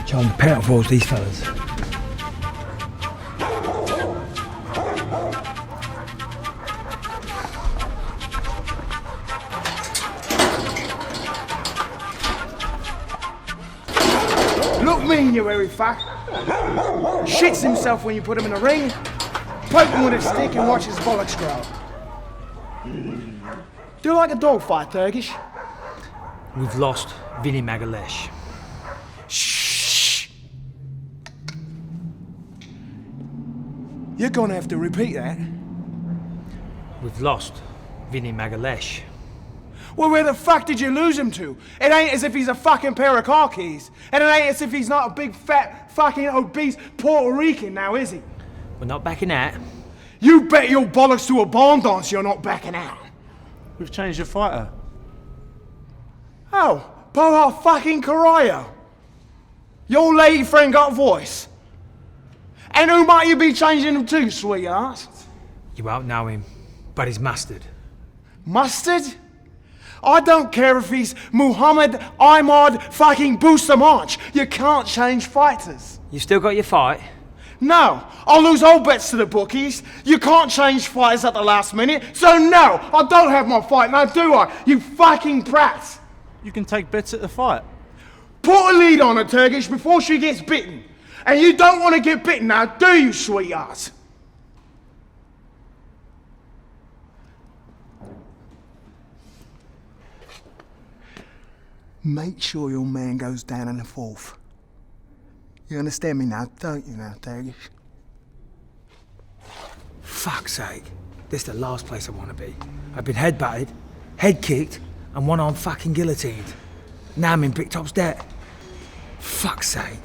John Pet avoids these fellas. Look mean, you hairy fuck. Shits himself when you put him in the ring. Poke him with a stick and watch his bollocks grow. Do you like a dog fight, Turkish? We've lost Vinny Magalesh. Shh! You're gonna have to repeat that. We've lost Vinny Magalesh. Well, where the fuck did you lose him to? It ain't as if he's a fucking pair of car keys. And it ain't as if he's not a big, fat, fucking obese Puerto Rican now, is he? We're not backing out. You bet your bollocks to a barn dance you're not backing out. We've changed your fighter. Oh, Poha fucking Carrillo. Your lady friend got a voice. And who might you be changing him to, sweetheart? You won't know him, but he's mustard. Mustard? I don't care if he's Muhammad Ahmad fucking Bustamante. You can't change fighters. You still got your fight? No, I'll lose all bets to the bookies. You can't change fighters at the last minute. So no, I don't have my fight now, do I? You fucking brat. You can take bets at the fight. Put a lead on her, Turkish, before she gets bitten. And you don't want to get bitten now, do you, sweetheart? Make sure your man goes down in the fourth. You understand me now, don't you now, Turkish? Fuck's sake. This is the last place I want to be. I've been head-butted, head-kicked, and one-arm fucking guillotined. Now I'm in Big Top's debt. Fuck's sake.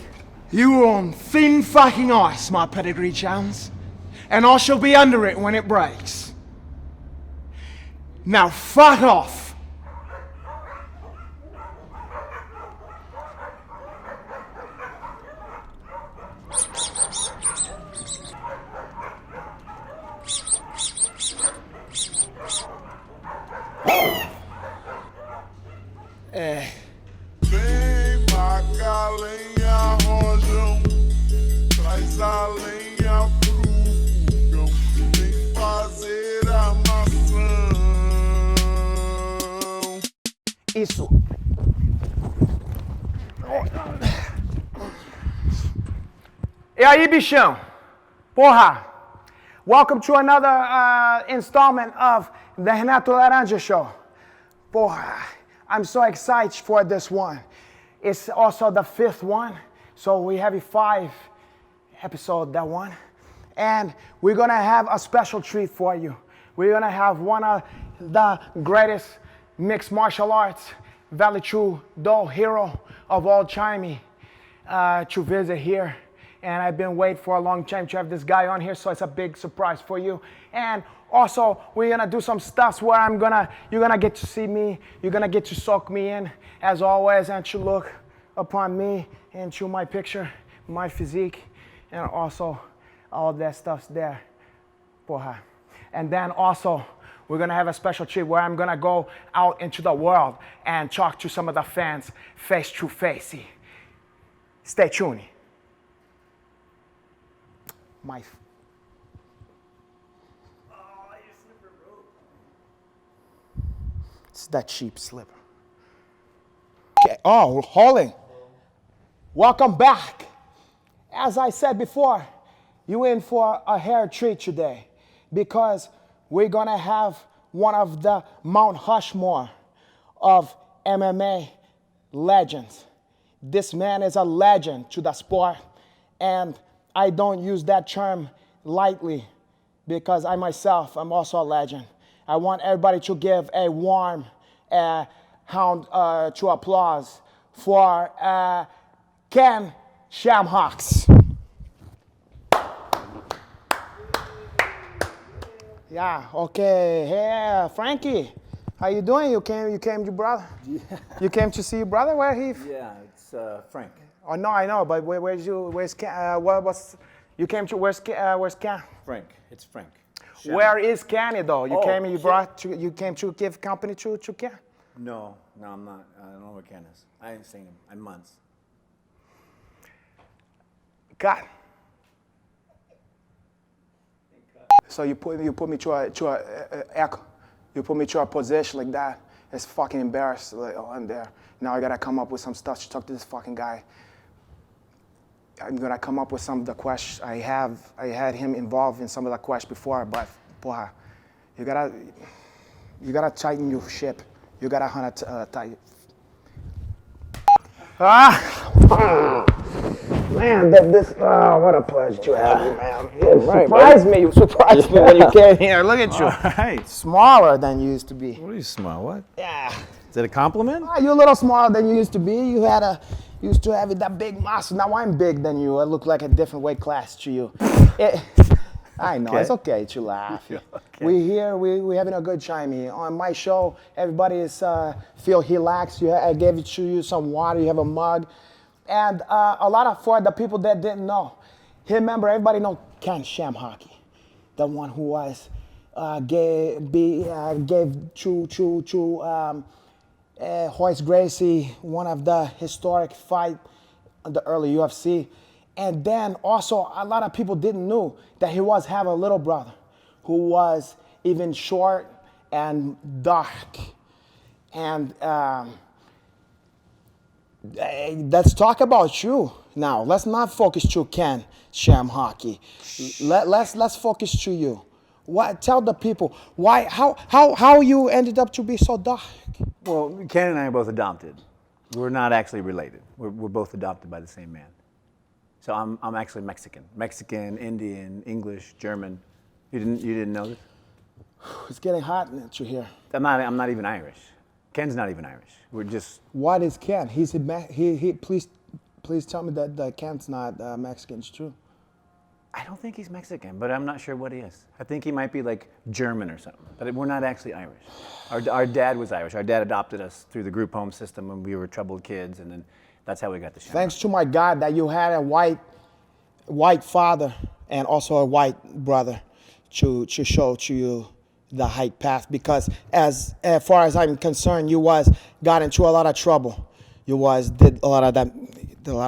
You were on thin fucking ice, my pedigree chums. And I shall be under it when it breaks. Now fuck off. Vem Macalenha rojão, traz a lenha pro fogão, vem fazer armação. Isso. E aí, bichão? Porra! Welcome to another installment of the Renato Laranja show. Porra, I'm so excited for this one. It's also the 5th one, so we have a 5 episode that one. And we're gonna have a special treat for you. We're gonna have one of the greatest mixed martial arts, Vale True Do hero of all time to visit here. And I've been waiting for a long time to have this guy on here, so it's a big surprise for you. And also, we're gonna do some stuff where you're gonna get to see me, you're gonna get to soak me in, as always, and to look upon me and to my picture, my physique, and also all that stuff's there. Porra. And then also, we're gonna have a special treat where I'm gonna go out into the world and talk to some of the fans face to face. Stay tuned. My it's that cheap slipper. Okay. Oh, Holly. Welcome back. As I said before, you in for a hair treat today because we're gonna have one of the Mount Rushmore of MMA legends. This man is a legend to the sport, and I don't use that term lightly because I myself am also a legend. I want everybody to give a warm round to applause for Ken Shamrock. Yeah, okay. Hey, Frankie, how you doing? You came, your brother? Yeah. You came to see your brother? Where he? Yeah, it's Frank. Oh no, I know, but where's Ken? You came to where's Ken? Frank, it's Frank. Where is Kenny though? You Oh, came, you came to give company to Ken. No, I'm not. I don't know where Ken is. I haven't seen him in months. God. So you put me through a echo. You put me through a position like that. It's fucking embarrassed. Like, oh, I'm there. Now I gotta come up with some stuff to talk to this fucking guy. I'm gonna come up with some of the questions. I had him involved in some of the questions before, but boy, you gotta tighten your ship. You gotta hunt tight. Man, what a pleasure to have you, man. You surprised me when you came here. Look at you. All right. Smaller than you used to be. What are you small? What? Yeah. Is that a compliment? You're a little smaller than you used to be. You used to have that big muscle. Now I'm big than you. I look like a different weight class to you. I know, It's okay to laugh. Okay. We here, we having a good time here. On my show, everybody is feel relaxed. I gave you some water, you have a mug. And a lot of, for the people that didn't know, everybody know Ken Shamrock, the one who was gave to Royce Gracie one of the historic fight in the early UFC. And then also a lot of people didn't know that he was have a little brother who was even short and dark. And let's talk about you now. Let's not focus to Ken Shamrock. Let's focus to you. Tell the people how you ended up to be so dark. Well, Ken and I are both adopted. We're not actually related. We're both adopted by the same man. So I'm actually Mexican, Indian, English, German. You didn't know this? It's getting hot to here. I'm not even Irish. Ken's not even Irish. We're just. What is Ken? Please tell me that Ken's not Mexican. It's true. I don't think he's Mexican, but I'm not sure what he is. I think he might be like German or something. But we're not actually Irish. Our dad was Irish. Our dad adopted us through the group home system when we were troubled kids, and then that's how we got the Shamrock. Thanks to my God that you had a white father and also a white brother to show to you the right path. Because as far as I'm concerned, you got into a lot of trouble. You did a lot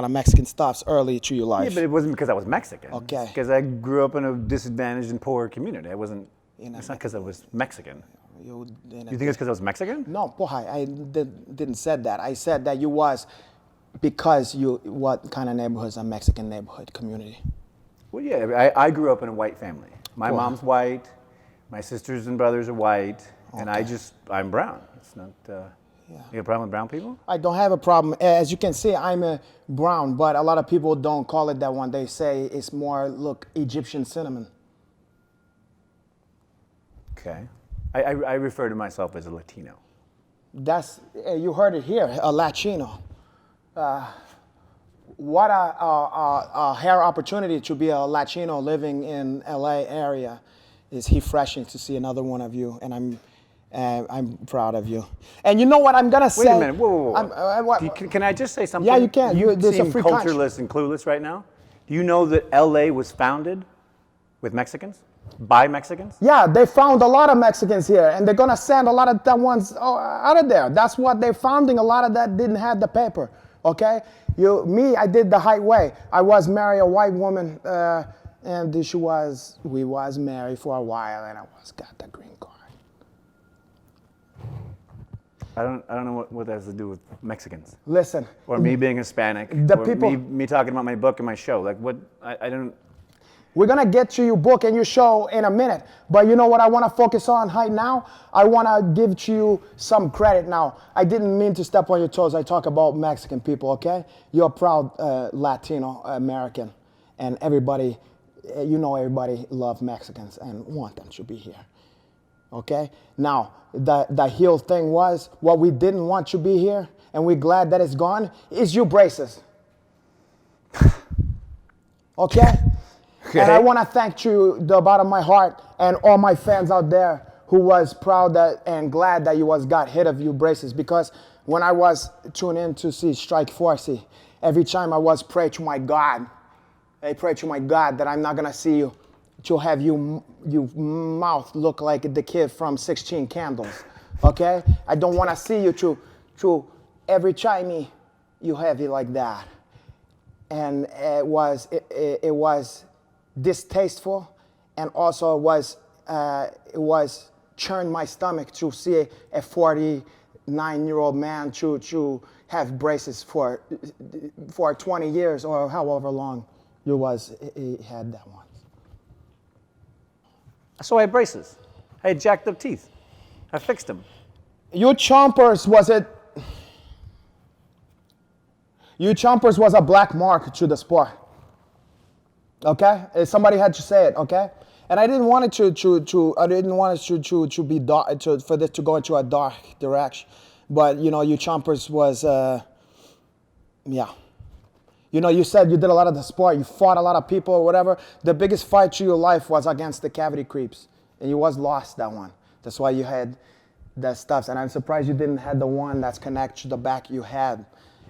of Mexican stuffs early to your life. Yeah, but it wasn't because I was Mexican. Okay. It's because I grew up in a disadvantaged and poor community. It's not because I was Mexican. You think it's because I was Mexican? No, I didn't said that. I said that you was because what kind of neighborhood is a Mexican neighborhood community? Well, yeah, I grew up in a white family. My mom's white, my sisters and brothers are white, and I'm brown. It's not. You got a problem with brown people? I don't have a problem. As you can see, I'm a brown, but a lot of people don't call it that one. They say it's more, Egyptian cinnamon. Okay. I refer to myself as a Latino. You heard it here, a Latino. What a rare opportunity to be a Latino living in LA area. It's refreshing to see another one of you, and I'm proud of you. And you know what I'm gonna say? Wait a minute. Whoa. Can I just say something? Yeah, you can. You There's seem a free cultureless and clueless right now. Do you know that LA was founded with Mexicans? By Mexicans? Yeah, they found a lot of Mexicans here, and they're gonna send a lot of that ones out of there. That's what they're founding. A lot of that didn't have the paper. Okay, I did the right way. I was married a white woman, and we was married for a while, and I got the green card. I don't know what that has to do with Mexicans. Listen. Or me being Hispanic. Me talking about my book and my show. Like what? I don't. We're going to get to your book and your show in a minute. But you know what I want to focus on right now? I want to give to you some credit now. I didn't mean to step on your toes. I talk about Mexican people, okay? You're a proud Latino American. And everybody love Mexicans and want them to be here. Okay? Now, the heel thing was, what we didn't want to be here, and we're glad that it's gone, is you braces. Okay? Okay. And I want to thank you the bottom of my heart and all my fans out there who was proud and glad that you got hit of you braces, because when I was tuned in to see Strike Force, every time I was pray to my God, I pray to my God that I'm not going to see you, to have your mouth look like the kid from 16 Candles. Okay? I don't want to see you through every Chinese you have it like that. And it was distasteful, and also it was churned my stomach to see a 49-year-old man to have braces for 20 years or however long he had that one. So I had braces. I had jacked up teeth. I fixed them. You chompers was a black mark to the sport. Okay? Somebody had to say it, okay? And I didn't want it to be dark, for this to go into a dark direction. But you chompers was yeah. You said you did a lot of the sport, you fought a lot of people or whatever. The biggest fight to your life was against the cavity creeps. And you was lost that one. That's why you had that stuff. And I'm surprised you didn't have the one that's connected to the back you had.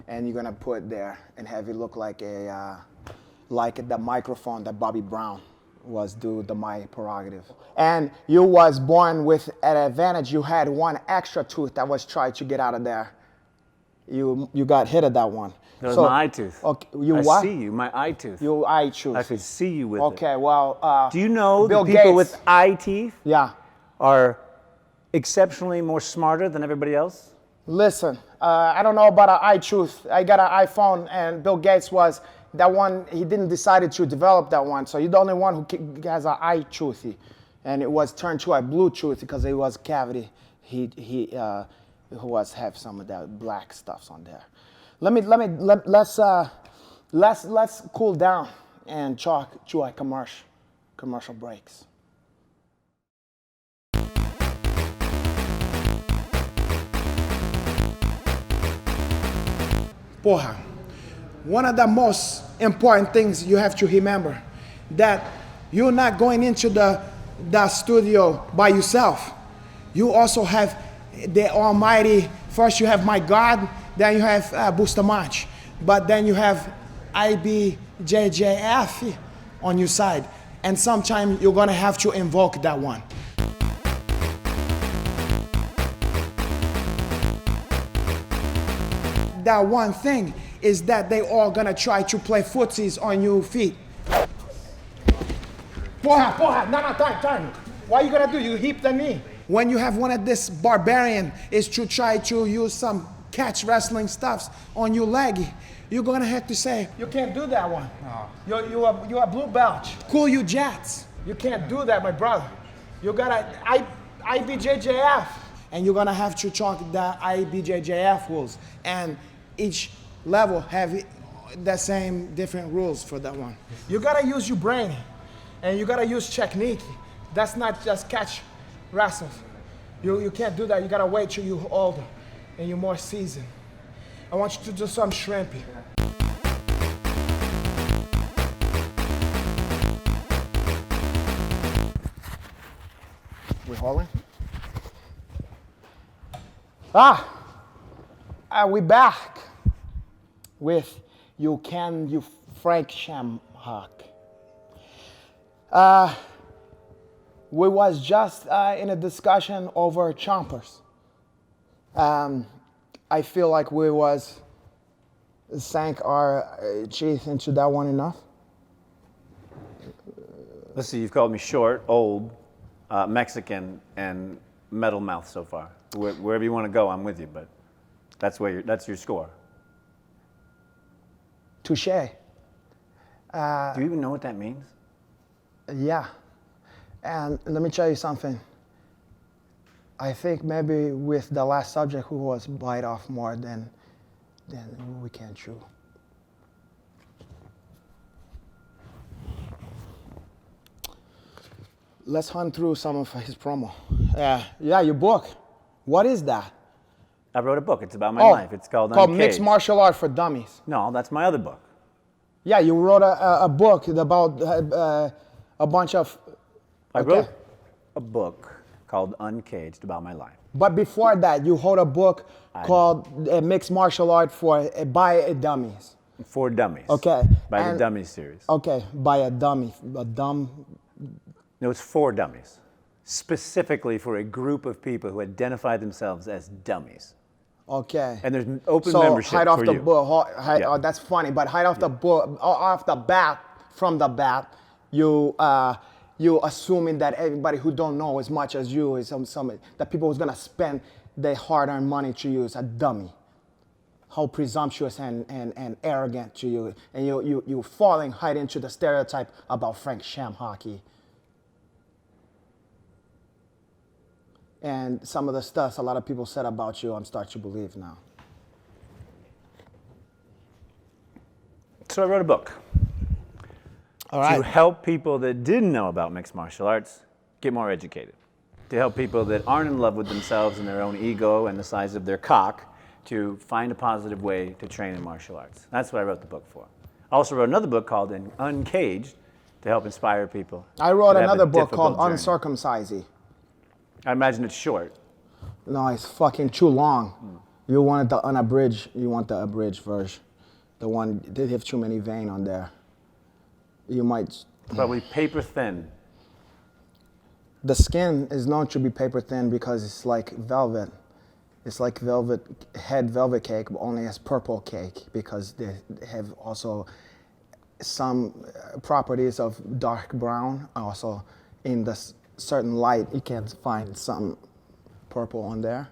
And you're gonna put there and have it look like the microphone that Bobby Brown was due to my prerogative. And you was born with an advantage. You had one extra tooth that was trying to get out of there. You got hit at that one. That was my eye tooth. Okay, I see you, my eye tooth. Your eye tooth. I could see you with it. Okay, well, Do you know Bill that people Gates, with eye teeth yeah. are exceptionally more smarter than everybody else? Listen, I don't know about an eye tooth. I got an iPhone, and Bill Gates was that one. He didn't decide to develop that one, so you're the only one who has an eye toothy, and it was turned to a blue tooth because it was cavity. He was have some of that black stuffs on there. Let's cool down and talk to our commercial breaks. Porra, one of the most important things you have to remember that you're not going into the studio by yourself. You also have the Almighty. First you have my God, then you have Bustamante, but then you have IBJJF on your side, and sometimes you're gonna have to invoke that one. That one thing is that they all gonna try to play footsies on your feet. Porra, no, time. What you gonna do? You hip the knee. When you have one of this barbarian is to try to use some catch wrestling stuffs on your leg, you're gonna have to say, you can't do that one. No. You're a blue belt. Cool your jets. You can't do that, my brother. You gotta IBJJF. And you're gonna have to talk the IBJJF rules. And each level have the same different rules for that one. You gotta use your brain, and you gotta use technique. That's not just catch wrestle. You can't do that. You gotta wait till you're older and you're more seasoned. I want you to do some shrimping. We hauling? We back with you Frank Shamrock. We was just in a discussion over chompers. I feel like we was sank our teeth into that one enough. Let's see, you've called me short, old, Mexican, and metal mouth so far. Wherever you want to go, I'm with you, but that's your score. Touche. Do you even know what that means? Yeah. And let me tell you something. I think maybe with the last subject who was bite off more than we can chew. Let's hunt through some of his promo. Yeah, your book. What is that? I wrote a book. It's about my life. It's called Uncaged. Mixed Martial Art for Dummies. No, that's my other book. Yeah, you wrote a book about a bunch of... I wrote a book called Uncaged about my life. But before that, you wrote a book called Mixed Martial Art by Dummies. For Dummies. Okay. By the Dummies series. Okay, by a dummy. A dumb... No, it's For Dummies. specifically for a group of people who identify themselves as dummies. Okay. And there's open So membership hide off for the you. oh, that's funny. But hide off the off the bat, from the bat, you assuming that everybody who don't know as much as you is some that people who's gonna spend their hard-earned money to you is a dummy. How presumptuous and arrogant to you, and you falling right into the stereotype about Frank Sham hockey. And some of the stuff a lot of people said about you, I'm starting to believe now. So I wrote a book All right. to help people that didn't know about mixed martial arts get more educated. To help people that aren't in love with themselves and their own ego and the size of their cock to find a positive way to train in martial arts. That's what I wrote the book for. I also wrote another book called Uncaged to help inspire people. I wrote that have a another book called difficult journey. Uncircumcised. I imagine it's short. No, it's fucking too long. You wanted the unabridged, you want the abridged version. The one, they have too many vein on there. You might... Probably paper thin. The skin is known to be paper thin because it's like velvet. It's like velvet cake, but only as purple cake because they have also some properties of dark brown. Also, in the certain light, you can find some purple on there.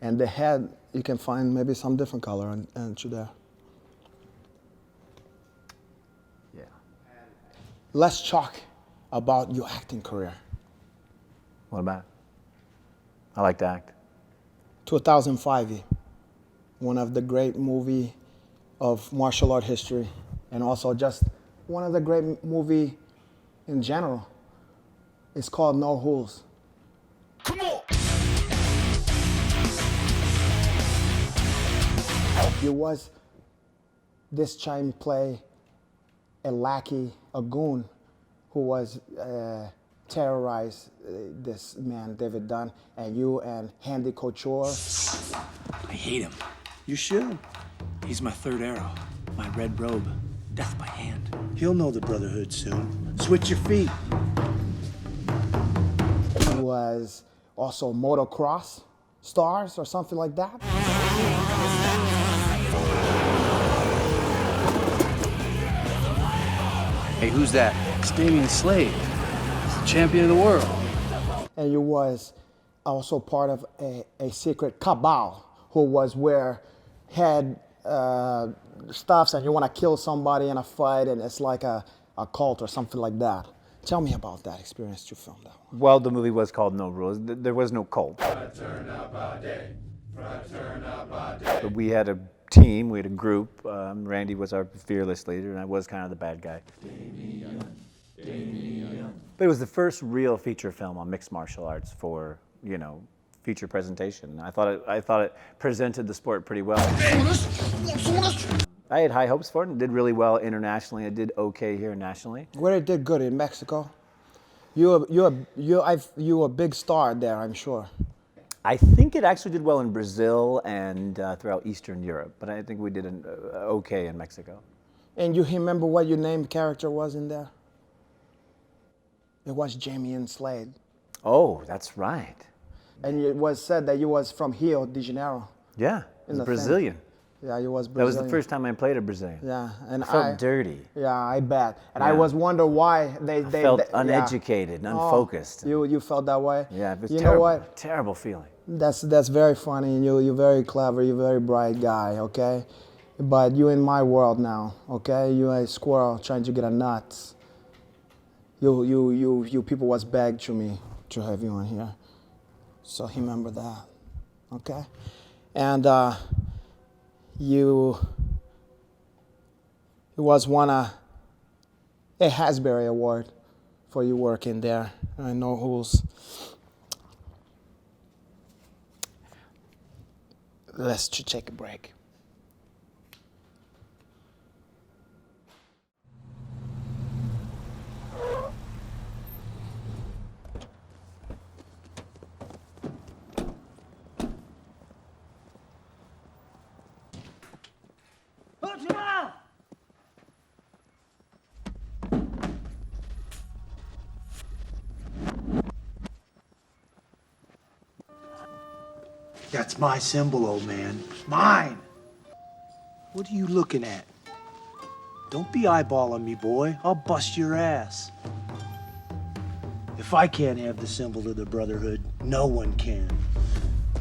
And the head, you can find maybe some different color into there. Yeah. Let's talk about your acting career. What about it? I like to act. 2005, one of the great movie of martial art history, and also just one of the great movie in general. It's called No Rules. Come on! You was this time play a lackey, a goon, who was terrorized this man, David Dunn, and you and Handy Couture. I hate him. You should. He's my third arrow, my red robe, death by hand. He'll know the Brotherhood soon. Switch your feet. He was also motocross stars or something like that. Hey, who's that? It's Damian Slade. He's the champion of the world. And you was also part of a secret cabal who was where had stuffs and you want to kill somebody in a fight and it's like a cult or something like that. Tell me about that experience you filmed that one. Well, the movie was called No Rules. There was no cult. But we had a team, we had a group. Randy was our fearless leader, and I was kind of the bad guy. But it was the first real feature film on mixed martial arts for, you know, feature presentation. I thought it presented the sport pretty well. I had high hopes for it and did really well internationally. I did okay here nationally. Where it did good in Mexico. You a big star there, I'm sure. I think it actually did well in Brazil and throughout Eastern Europe, but I think we did okay in Mexico. And you remember what your named character was in there? It was Damian Slade. Oh, that's right. And it was said that you was from Rio de Janeiro. Yeah, it was the Brazilian. Yeah, you was That Brazilian. was the first time I played a Brazilian. Yeah, and I felt dirty. Yeah, I bet. And Yeah. I was wonder why they Felt yeah. uneducated and unfocused. You felt that way? Yeah, it was you terrible. know what? Terrible feeling. That's very funny. And you're very clever. You're a very bright guy. Okay, but you in my world now. Okay, you a squirrel trying to get a nuts. You people was begged to me to have you on here. So remember that. Okay, and you was won a Hasbury Award for your work in there. I know who's. Let's take a break. That's my symbol, old man. Mine. What are you looking at? Don't be eyeballing me, boy. I'll bust your ass. If I can't have the symbol of the Brotherhood, no one can.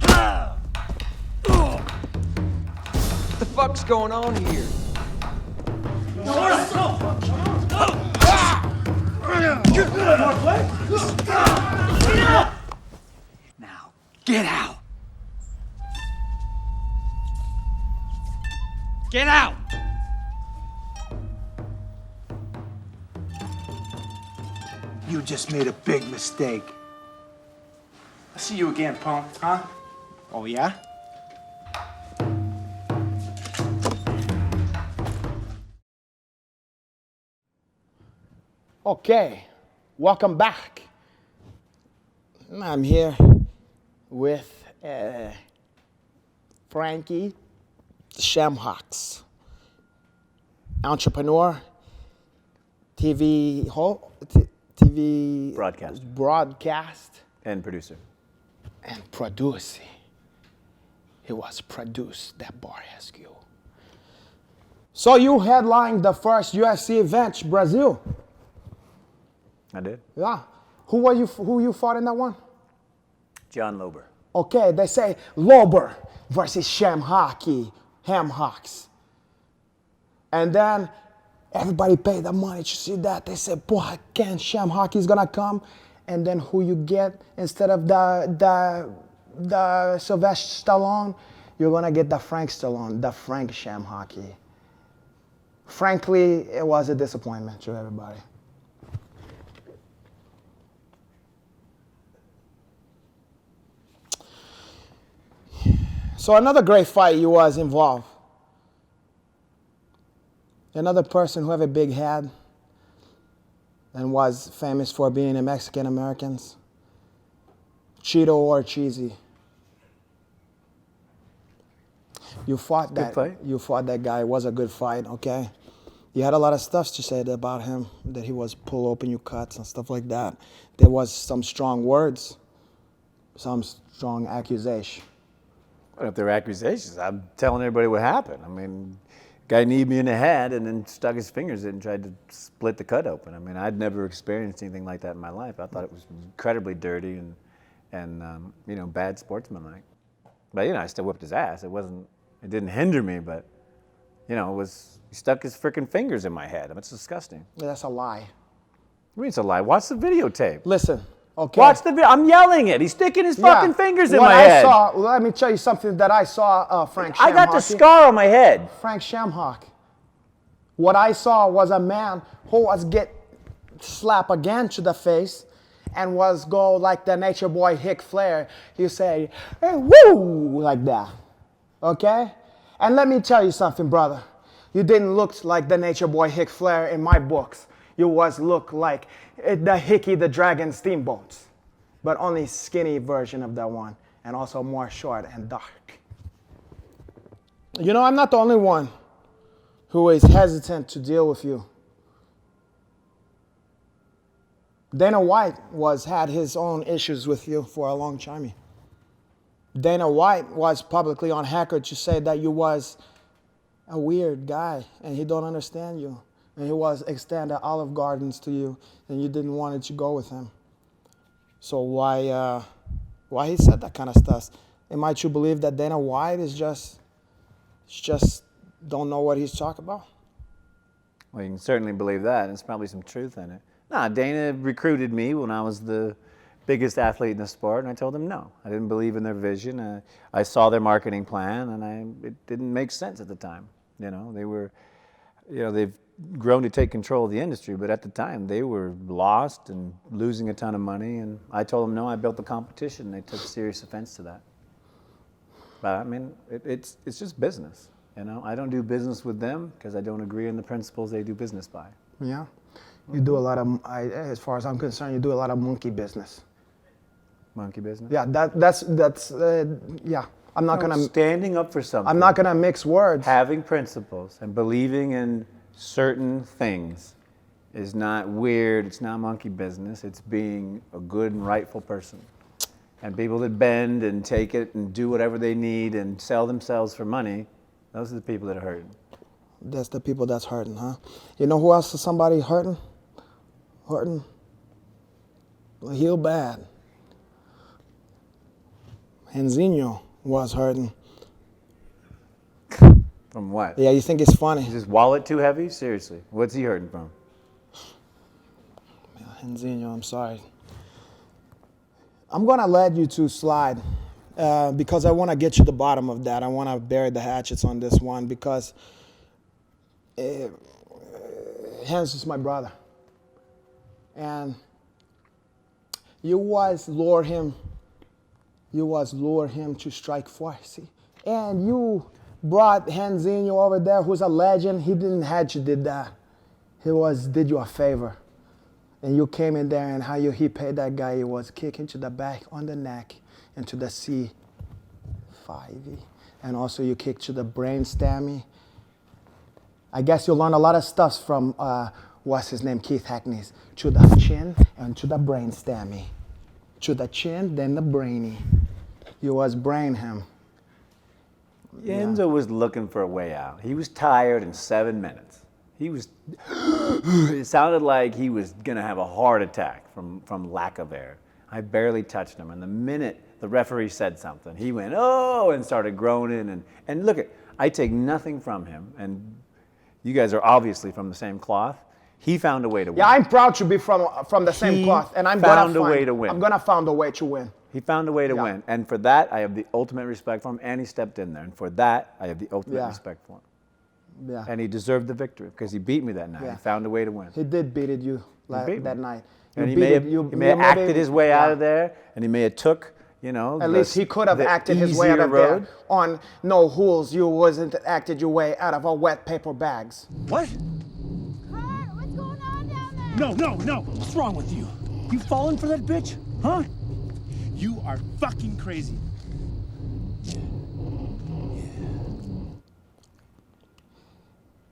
What the fuck's going on here? Now, get out! Get out! You just made a big mistake. I'll see you again, punk, huh? Oh, yeah? Okay, welcome back. I'm here with Frankie Shamrocks, entrepreneur, TV broadcast, And producer. and producing. He was produced that bar SQ. So you headlined the first UFC event, Brazil. I did. Yeah. Who you fought in that one? John Lober. Okay, they say Lober versus Hamhocks. And then everybody paid the money to see that. They said, boy, Ken Shamhocky's gonna come. And then who you get instead of the Sylvester Stallone, you're gonna get the Frank Stallone, the Frank Shamhocky. Frankly, it was a disappointment to everybody. So another great fight you was involved. Another person who have a big head and was famous for being a Mexican Americans. Cheeto or Cheesy. You fought that. Good fight. You fought that guy. It was a good fight. Okay. You had a lot of stuff to say about him. That he was pull open your cuts and stuff like that. There was some strong words, some strong accusation. If there were accusations, I'm telling everybody what happened. I mean, guy kneed me in the head and then stuck his fingers in and tried to split the cut open. I mean, I'd never experienced anything like that in my life. I thought it was incredibly dirty and bad sportsmanlike. But I still whipped his ass. It didn't hinder me, but he stuck his freaking fingers in my head. It's disgusting. Yeah, that's a lie. What do you mean it's a lie? Watch the videotape. Listen. Okay. Watch the video. I'm yelling it. He's sticking his fucking fingers in my head. Let me tell you something that I saw, Frank Shamhock. I got the scar on my head. Frank Shamhock. What I saw was a man who was get slapped again to the face and was go like the nature boy Ric Flair. You say, hey, woo, like that. Okay? And let me tell you something, brother. You didn't look like the nature boy Ric Flair in my books. You look like the Hickey the Dragon Steamboats, but only skinny version of that one, and also more short and dark. I'm not the only one who is hesitant to deal with you. Dana White had his own issues with you for a long time. Dana White was publicly on record to say that you was a weird guy and he don't understand you. And he was extending Olive Gardens to you, and you didn't want it to go with him. So why he said that kind of stuff? Am I to believe that Dana White is just don't know what he's talking about? Well, you can certainly believe that. There's probably some truth in it. Dana recruited me when I was the biggest athlete in the sport, and I told him no. I didn't believe in their vision. I saw their marketing plan, and it didn't make sense at the time. They were, they've grown to take control of the industry, but at the time they were lost and losing a ton of money, and I told them no. I built the competition, and they took serious offense to that. But I mean, it's just business. I don't do business with them because I don't agree on the principles they do business by. Yeah, you do a lot of, as far as I'm concerned, you do a lot of monkey business. Monkey business? Yeah, that's yeah. I'm not gonna standing up for something. I'm not gonna mix words. Having principles and believing in certain things is not weird. It's not monkey business. It's being a good and rightful person. And people that bend and take it and do whatever they need and sell themselves for money, those are the people that are hurting. That's the people that's hurting, huh? You know who else is somebody hurting? Hurting? Heal bad. Henzinho was hurting. From what? Yeah, you think it's funny? Is his wallet too heavy? Seriously, what's he hurting from? Henzinho, I'm sorry. I'm gonna let you two slide because I want to get to the bottom of that. I want to bury the hatchets on this one because Hans is my brother, and you was lure him to strike force, see? And you brought Henzinho over there, who's a legend. He didn't have to did that. Did you a favor. And you came in there, and he paid that guy, he was kicking to the back, on the neck, and to the C5. And also you kicked to the brain stammy. I guess you learned a lot of stuff from, what's his name, Keith Hackney's. To the chin and to the brain stammy. To the chin, then the brainy. You was brain him. Enzo was looking for a way out. He was tired in 7 minutes. It sounded like he was gonna have a heart attack from lack of air. I barely touched him, and the minute the referee said something, he went, oh, and started groaning. And look, I take nothing from him, and you guys are obviously from the same cloth. He found a way to win. Yeah, I'm proud to be from the same cloth, and I'm found a way to win. I'm gonna find a way to win. He found a way to win, and for that, I have the ultimate respect for him, and he stepped in there, and for that, I have the ultimate respect for him. Yeah. And he deserved the victory because he beat me that night. Yeah. He found a way to win. He did beat you beat that me. night. And he may have acted his way out of there, and he may have took, At least he could have acted his way out of there on no hools. You wasn't acted your way out of our wet paper bags. What? Kurt, what's going on down there? No. What's wrong with you? You falling for that bitch? Huh? You are fucking crazy.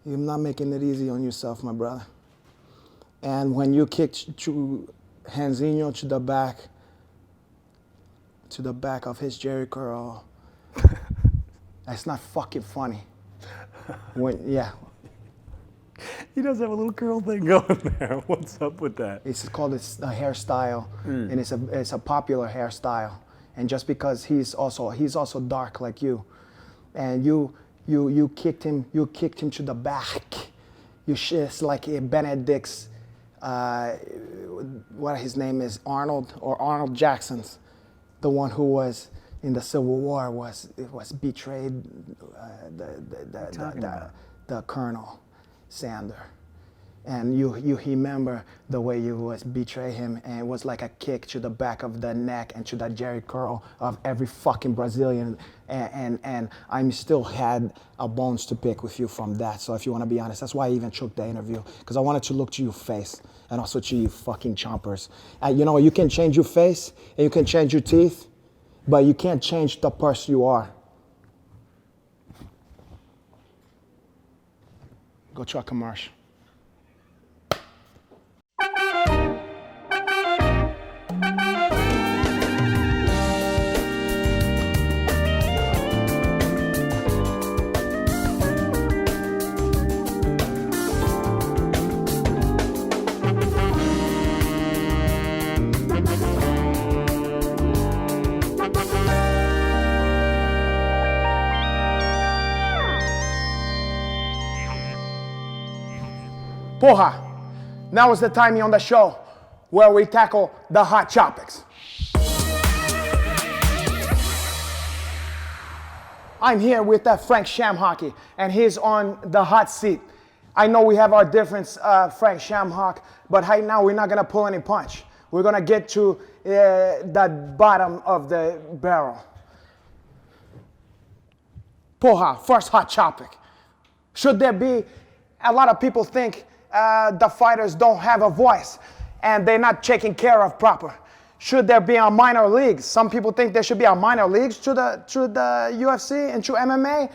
You're not making it easy on yourself, my brother. And when you kicked Henzinho to the back of his jerry curl, that's not fucking funny. He does have a little curl thing going there. What's up with that? It's called a hairstyle, and it's a popular hairstyle. And just because he's also dark like you, and you kicked him to the back. It's like Benedict's, what his name is, Arnold Jackson's, the one who was in the Civil War was betrayed, the Colonel Sander. And you remember the way you was betray him, and it was like a kick to the back of the neck and to the jerry curl of every fucking Brazilian. And I still had a bones to pick with you from that. So if you want to be honest, that's why I even took the interview, because I wanted to look to your face and also to you fucking chompers. You can change your face and you can change your teeth, but you can't change the person you are. Go to a commercial. Porra, now is the time on the show where we tackle the hot topics. I'm here with Frank Shamrock, and he's on the hot seat. I know we have our difference, Frank Shamrock, but right now we're not gonna pull any punch. We're gonna get to the bottom of the barrel. Porra, first hot topic. Should there be, a lot of people think the fighters don't have a voice and they're not taken care of proper. Should there be a minor leagues? Some people think there should be a minor leagues to the UFC and to MMA.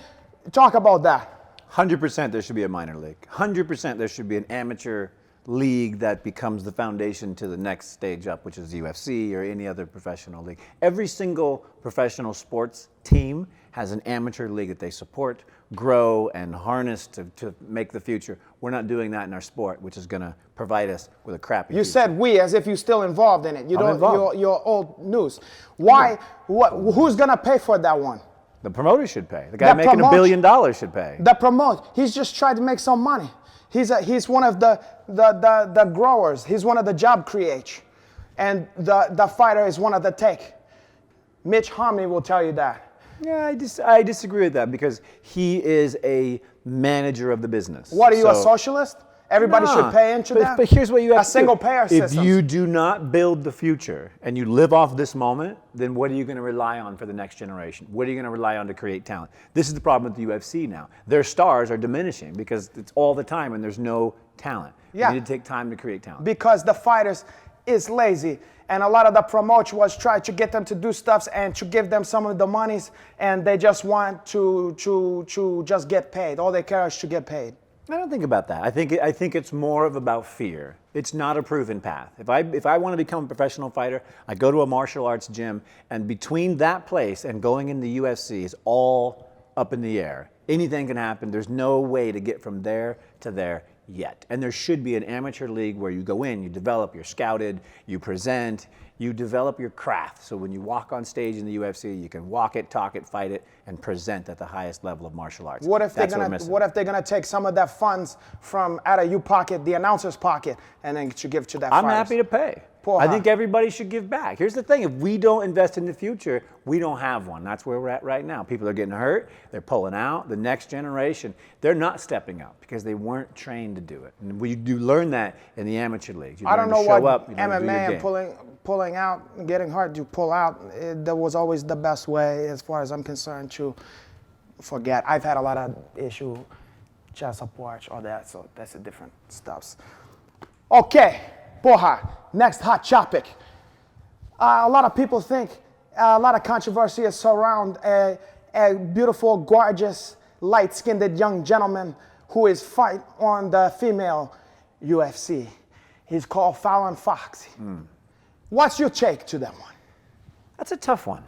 Talk about that. 100% there should be a minor league. 100% there should be an amateur league that becomes the foundation to the next stage up, which is UFC or any other professional league. Every single professional sports team has an amateur league that they support, grow, and harness to make the future. We're not doing that in our sport, which is going to provide us with a crappy You future. said we as if you're still involved in it. You I'm don't. involved. You're old news. Why? What? Who's gonna pay for that one? The promoter should pay. The guy making $1 promote- billion should pay. The promote. He's just trying to make some money. He's one of the growers. He's one of the job creators, and the fighter is one of the take. Mitch Homney will tell you that. Yeah, I disagree with that because he is a manager of the business. What are you, a So- socialist? Everybody Nah, should pay into that. But here's what you have a to single do. payer system. If you do not build the future and you live off this moment, then what are you going to rely on for the next generation? What are you going to rely on to create talent? This is the problem with the UFC now. Their stars are diminishing because it's all the time and there's no talent. Yeah. You need to take time to create talent. Because the fighters is lazy, and a lot of the promotion was try to get them to do stuff and to give them some of the monies, and they just want to just get paid. All they care is to get paid. I don't think about that. I think it's more of about fear. It's not a proven path. If I want to become a professional fighter, I go to a martial arts gym, and between that place and going in the UFC is all up in the air. Anything can happen. There's no way to get from there to there yet. And there should be an amateur league where you go in, you develop, you're scouted, you present, you develop your craft. So when you walk on stage in the UFC, you can walk it, talk it, fight it, and present at the highest level of martial arts. What if That's they're what we're gonna missing. What if they're gonna take some of that funds from out of your pocket, the announcer's pocket, and then to give to that? I'm fighters? happy to pay. Porra. I think everybody should give back. Here's the thing, if we don't invest in the future, we don't have one. That's where we're at right now. People are getting hurt, they're pulling out. The next generation, they're not stepping up because they weren't trained to do it. And you learn that in the amateur leagues. You I don't learn know to show what up, you learn to do your MMA game. and pulling out, getting hurt to pull out. That was always the best way, as far as I'm concerned, to forget. I've had a lot of issue, child support, all that. So that's a different stuff. Okay, porra. Next hot topic. A lot of people think a lot of controversy is around a beautiful, gorgeous, light-skinned young gentleman who is fight on the female UFC. He's called Fallon Fox. What's your take to that one? That's a tough one.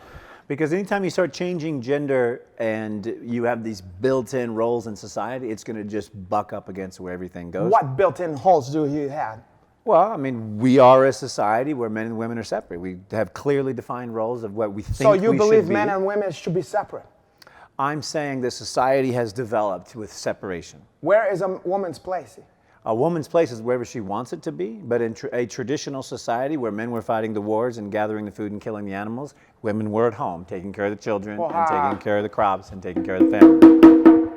Because anytime you start changing gender and you have these built-in roles in society, it's going to just buck up against where everything goes. What built-in holes do you have? Well, I mean, we are a society where men and women are separate. We have clearly defined roles of what we think So you we believe should be. men and women should be separate? I'm saying the society has developed with separation. Where is a woman's place? A woman's place is wherever she wants it to be, but in a traditional society where men were fighting the wars and gathering the food and killing the animals, women were at home taking care of the children and taking care of the crops and taking care of the family.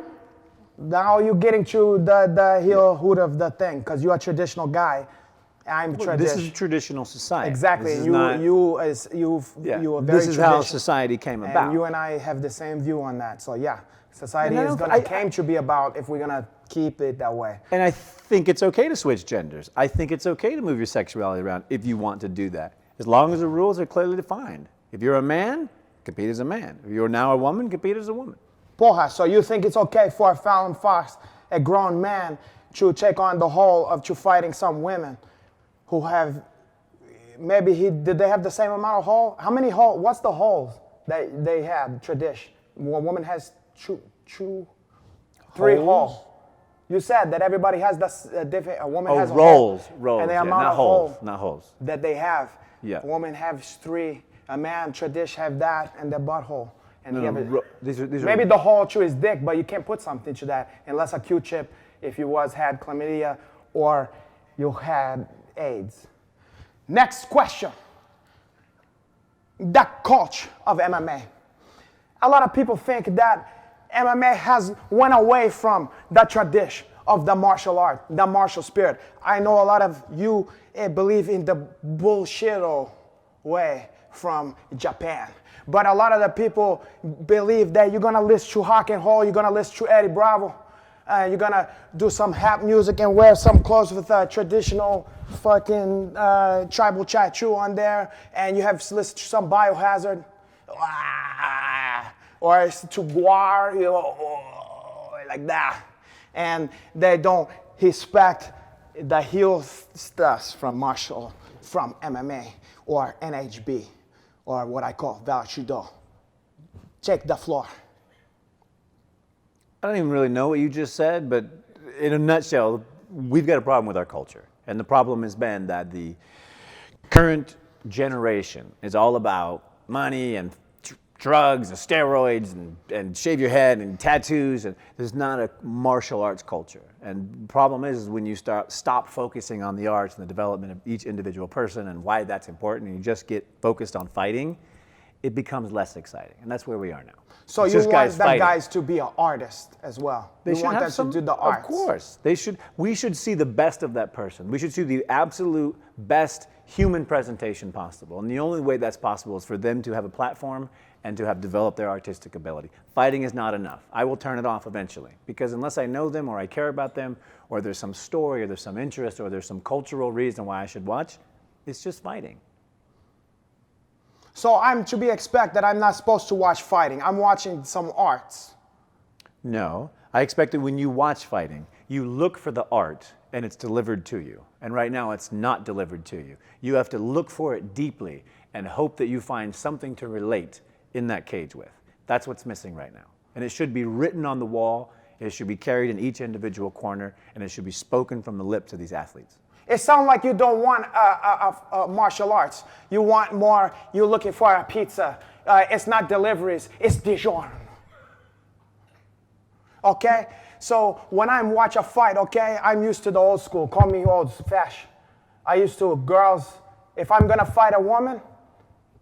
Now you're getting to the heel hood of the thing, because you're a traditional guy. I'm traditional. This is a traditional society. Exactly. This is You not- you are very This is how traditional. society came And about. you and I have the same view on that. So yeah, society And I is don't- gonna came to be about if we're gonna keep it that way. And I think it's okay to switch genders. I think it's okay to move your sexuality around if you want to do that, as long as the rules are clearly defined. If you're a man, compete as a man. If you're now a woman, compete as a woman. Porra, so you think it's okay for Fallon Fox, a grown man, to take on the whole of to fighting some women who have, maybe did they have the same amount of hole? How many hole? What's the holes that they had, tradition? A woman has three holes. You said that everybody has the different, a woman has a rolls, hole. rolls, And the yeah, amount not of holes, hole not holes. that they have. Yeah. A woman has three, a man, tradition, have that, and the butthole. And No, the no, other- these are Maybe the hole to his dick, but you can't put something to that unless a Q-tip if you had chlamydia or you had AIDS. Next question. The culture of MMA. A lot of people think that MMA has went away from the tradition of the martial art, the martial spirit. I know a lot of you believe in the bullshit way from Japan. But a lot of the people believe that you're gonna listen to Rock and Roll, you're gonna listen to Eddie Bravo, you're gonna do some rap music and wear some clothes with a traditional fucking tribal tattoo on there, and you have to listen to some Biohazard, or to Guar, like that. And they don't respect the heel stuffs from martial, from MMA or NHB or what I call Val Judo. Take the floor. I don't even really know what you just said, but in a nutshell, we've got a problem with our culture. And the problem has been that the current generation is all about money and drugs and steroids and shave your head and tattoos. And there's not a martial arts culture. And the problem is when you stop focusing on the arts and the development of each individual person and why that's important, and you just get focused on fighting, it becomes less exciting. And that's where we are now. So it's you just want fighting. guys to be an artist as well. They you should want have them some, to do the arts. Of course. We should see the best of that person. We should see the absolute best human presentation possible. And the only way that's possible is for them to have a platform and to have developed their artistic ability. Fighting is not enough. I will turn it off eventually, because unless I know them or I care about them, or there's some story or there's some interest or there's some cultural reason why I should watch, it's just fighting. So I'm to be expected that I'm not supposed to watch fighting. I'm watching some arts. No, I expect that when you watch fighting, you look for the art and it's delivered to you. And right now it's not delivered to you. You have to look for it deeply and hope that you find something to relate in that cage with. That's what's missing right now. And it should be written on the wall, it should be carried in each individual corner, and it should be spoken from the lips of these athletes. It sounds like you don't want martial arts. You want more, you're looking for a pizza. It's not deliveries, it's DiGiorno. Okay? So when I watch a fight, okay, I'm used to the old school. Call me old fashioned. I used to, girls, if I'm going to fight a woman,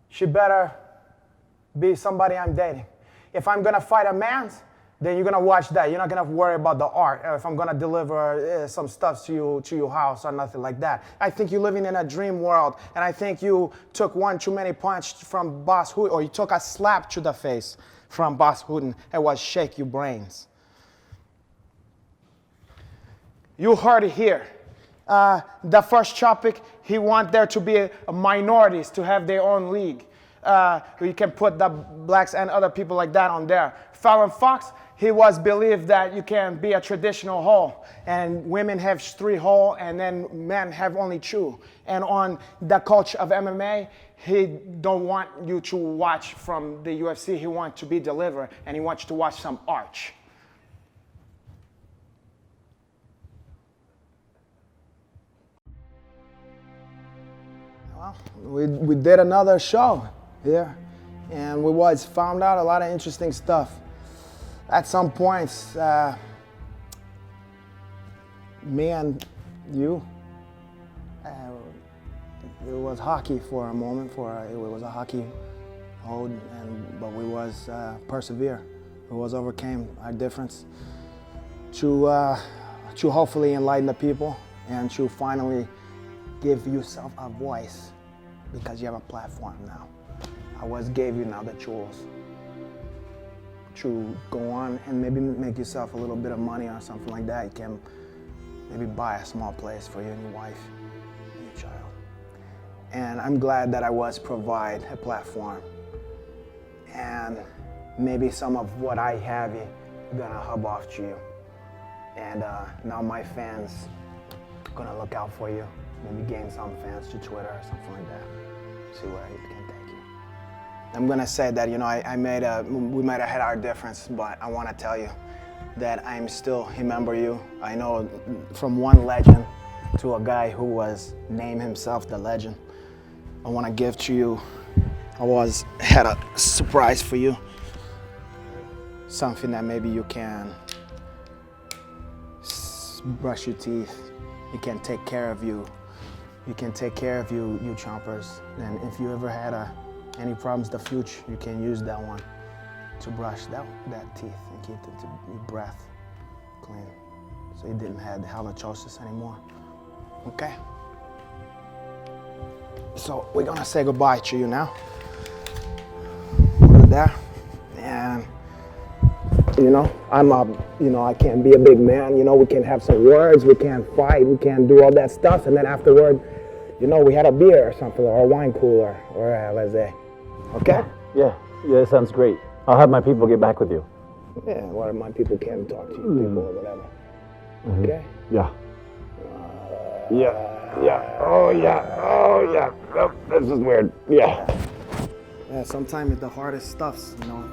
she better be somebody I'm dating. If I'm going to fight a man, then you're going to watch that. You're not going to worry about the art. If I'm going to deliver some stuff to your house or nothing like that. I think you're living in a dream world. And I think you took one too many punch from Boss Hood, or you took a slap to the face from Boss Hooten. It was shake your brains. You heard it here. The first topic, he want there to be minorities to have their own league. You can put the blacks and other people like that on there. Fallon Fox, he was believed that you can be a traditional hole and women have 3 holes and then men have only 2. And on the culture of MMA, he don't want you to watch from the UFC. He wants to be delivered and he wants you to watch some arch. Well, we did another show here, and we found out a lot of interesting stuff. At some points, me and you, it was hockey for a moment. It was a hockey hold, but we was persevere. We was overcame our difference to hopefully enlighten the people and to finally give yourself a voice, because you have a platform now. Gave you now the tools to go on and maybe make yourself a little bit of money or something like that. You can maybe buy a small place for you and your wife and your child. And I'm glad that I was provide a platform. And maybe some of what I have is gonna hub off to you. And now my fans gonna look out for you. Maybe gain some fans to Twitter or something like that. See where you can take you. I'm gonna say that, you know, we might have had our difference, but I wanna tell you that I'm still remember you. I know from one legend to a guy who was named himself the legend. I wanna give to you, had a surprise for you. Something that maybe you can brush your teeth. You can take care of you. You can take care of you chompers. And if you ever had any problems in the future, you can use that one to brush that teeth and keep your breath clean, so you didn't have the halitosis anymore. Okay? So we're gonna say goodbye to you now. Over there. And you know, I can't be a big man, you know, we can have some words, we can fight, we can do all that stuff, and then afterward, you know, we had a beer or something, or a wine cooler, or let's say. Okay? Yeah, that sounds great. I'll have my people get back with you. Yeah, a lot of my people can talk to you, people or whatever. Okay? Yeah. Yeah. Oh, yeah. Oh, this is weird. Yeah. Yeah, sometimes the hardest stuffs, you know,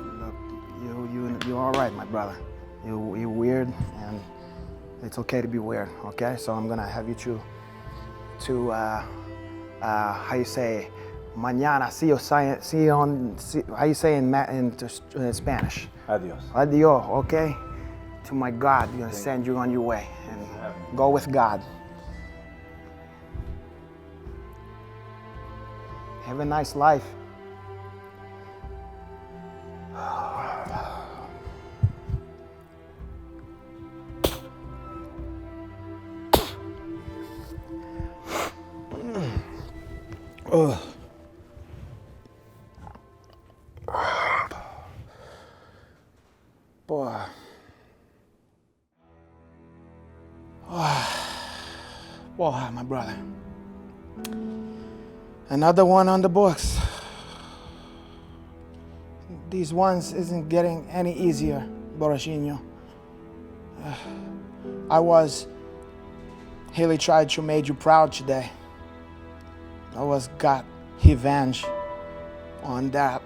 you're all right, my brother. You're weird, and it's okay to be weird, okay? So I'm gonna have you to how you say, mañana, how you say in Spanish? Adios. Adios, okay? To my God, I'm gonna send you on your way, and go with God. Have a nice life. Boy. Boy, my brother. Another one on the books. These ones isn't getting any easier, Borrachinho. Haley tried to make you proud today. got revenge on that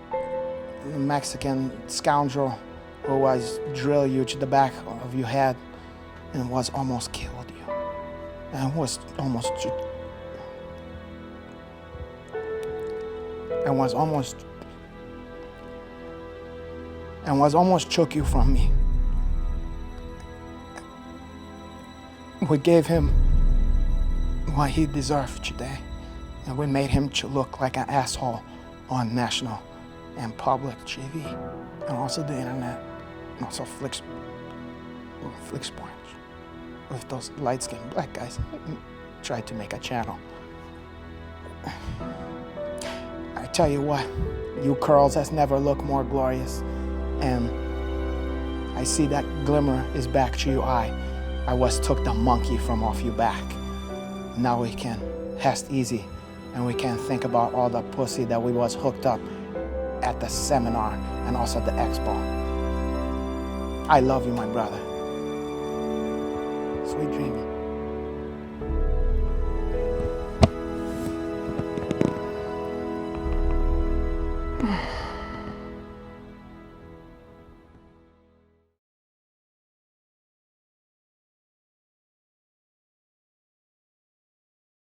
Mexican scoundrel who was drill you to the back of your head and was almost killed you. And was almost took you from me. We gave him what he deserved today, and we made him to look like an asshole on national and public TV, and also the internet, and also Flix Point, with those light-skinned black guys. Tried to make a channel. I tell you what, you curls has never looked more glorious, and I see that glimmer is back to your eye. I was took the monkey from off your back. Now we can rest easy, and we can think about all the pussy that we was hooked up at the seminar and also the expo. I love you, my brother. Sweet dreaming.